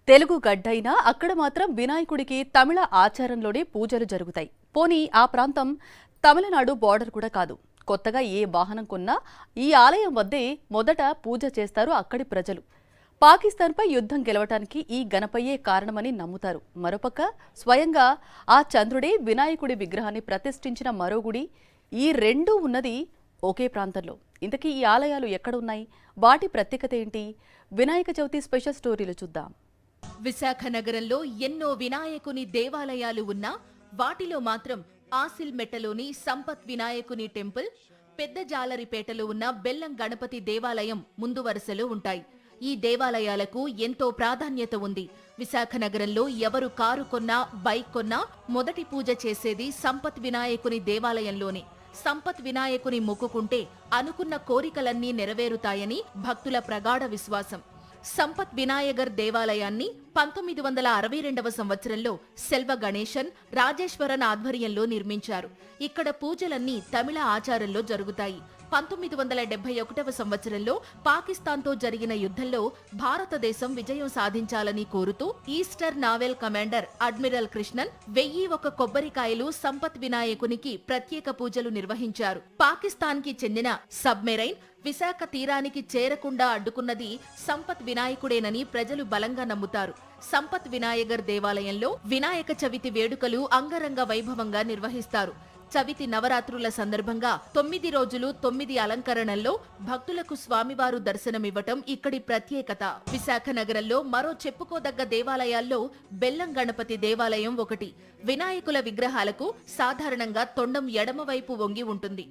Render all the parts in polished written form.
తెలుగు గడ్డైనా అక్కడ మాత్రం వినాయకుడికి తమిళ ఆచారంలోనే పూజలు జరుగుతాయి. పోనీ ఆ ప్రాంతం తమిళనాడు బోర్డర్ కూడా కాదు. కొత్తగా ఏ వాహనం కొన్నా ఈ ఆలయం వద్దే మొదట పూజ చేస్తారు అక్కడి ప్రజలు. పాకిస్తాన్పై యుద్ధం గెలవటానికి ఈ గణపయ్యే కారణమని నమ్ముతారు. మరోపక్క స్వయంగా ఆ చంద్రుడే వినాయకుడి విగ్రహాన్ని ప్రతిష్ఠించిన మరో గుడి. ఈ రెండూ ఉన్నది ఒకే ప్రాంతంలో. ఇంతకీ ఈ ఆలయాలు ఎక్కడ ఉన్నాయి, వాటి ప్రత్యేకత ఏంటి? వినాయక చవితి స్పెషల్ స్టోరీలు చూద్దాం. విశాఖ నగరంలో ఎన్నో వినాయకుని దేవాలయాలు ఉన్నా వాటిలో మాత్రం ఆసిల్మెట్టలోని సంపత్ వినాయకుని టెంపుల్, పెద్ద జాలరిపేటలో ఉన్న బెల్లం గణపతి దేవాలయం ముందు వరుసలో ఉంటాయి. ఈ దేవాలయాలకు ఎంతో ప్రాధాన్యత ఉంది. విశాఖ నగరంలో ఎవరు కారు కొన్నా, బైక్ కొన్నా మొదటి పూజ చేసేది సంపత్ వినాయకుని దేవాలయంలోనే. సంపత్ వినాయకుని మొక్కుకుంటే అనుకున్న కోరికలన్నీ నెరవేరుతాయని భక్తుల ప్రగాఢ విశ్వాసం. సంపత్ వినాయగర్ దేవాలయాన్ని 1962వ సంవత్సరంలో సెల్వ గణేశన్, రాజేశ్వరన్ ఆధ్వర్యంలో నిర్మించారు. ఇక్కడ పూజలన్నీ తమిళ ఆచారంలో జరుగుతాయి. 1971వ సంవత్సరంలో పాకిస్తాన్తో జరిగిన యుద్ధంలో భారతదేశం విజయం సాధించాలని కోరుతూ eastern naval commander admiral Krishnan 1001 కొబ్బరికాయలు సంపత్ వినాయకునికి ప్రత్యేక పూజలు నిర్వహించారు. పాకిస్తాన్ కి చెందిన సబ్మెరైన్ విశాఖ తీరానికి చేరకుండా అడ్డుకున్నది సంపత్ వినాయకుడేనని ప్రజలు బలంగా నమ్ముతారు. సంపత్ వినాయగర్ దేవాలయంలో వినాయక చవితి వేడుకలు అంగరంగ వైభవంగా నిర్వహిస్తారు. చవితి నవరాత్రుల సందర్భంగా 9 రోజులు 9 అలంకరణల్లో భక్తులకు స్వామివారు దర్శనమివ్వటం ఇక్కడి ప్రత్యేకత. విశాఖ నగరంలో మరో చెప్పుకోదగ్గ దేవాలయాల్లో బెల్లం గణపతి దేవాలయం ఒకటి. వినాయకుల విగ్రహాలకు సాధారణంగా తొండం ఎడమవైపు వంగి ఉంటుంది.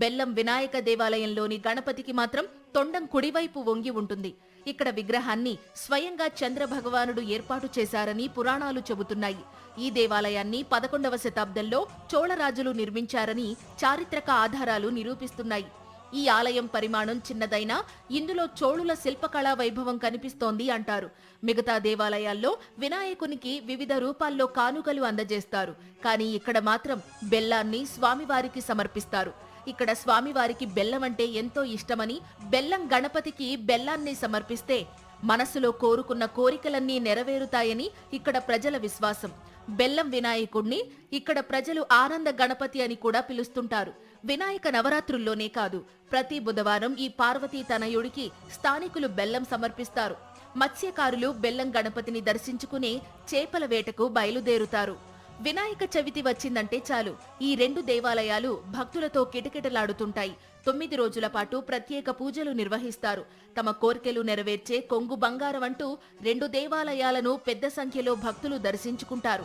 బెల్లం వినాయక దేవాలయంలోని గణపతికి మాత్రం తొండం కుడివైపు వంగి ఉంటుంది. ఇక్కడ విగ్రహాన్ని స్వయంగా చంద్రభగవానుడు ఏర్పాటు చేశారని పురాణాలు చెబుతున్నాయి. ఈ దేవాలయాన్ని 11వ శతాబ్దంలో చోళరాజులు నిర్మించారని చారిత్రక ఆధారాలు నిరూపిస్తున్నాయి. ఈ ఆలయం పరిమాణం చిన్నదైనా ఇందులో చోళుల శిల్పకళా వైభవం కనిపిస్తోంది అంటారు. మిగతా దేవాలయాల్లో వినాయకునికి వివిధ రూపాల్లో కానుకలు అందజేస్తారు. కానీ ఇక్కడ మాత్రం బెల్లాన్ని స్వామివారికి సమర్పిస్తారు. ఇక్కడ స్వామివారికి బెల్లం అంటే ఎంతో ఇష్టమని, బెల్లం గణపతికి బెల్లాన్ని సమర్పిస్తే మనసులో కోరుకున్న కోరికలన్నీ నెరవేరుతాయని ఇక్కడ ప్రజల విశ్వాసం. బెల్లం వినాయకుణ్ణి ఇక్కడ ప్రజలు ఆనంద గణపతి అని కూడా పిలుస్తుంటారు. వినాయక నవరాత్రుల్లోనే కాదు, ప్రతి బుధవారం ఈ పార్వతీ తనయుడికి స్థానికులు బెల్లం సమర్పిస్తారు. మత్స్యకారులు బెల్లం గణపతిని దర్శించుకుని చేపల వేటకు బయలుదేరుతారు. వినాయక చవితి వచ్చిందంటే చాలు ఈ రెండు దేవాలయాలు భక్తులతో కిటకిటలాడుతుంటాయి. 9 రోజుల పాటు ప్రత్యేక పూజలు నిర్వహిస్తారు. తమ కోర్కెలు నెరవేర్చే కొంగు బంగారం అంటూ 2 దేవాలయాలను పెద్ద సంఖ్యలో భక్తులు దర్శించుకుంటారు.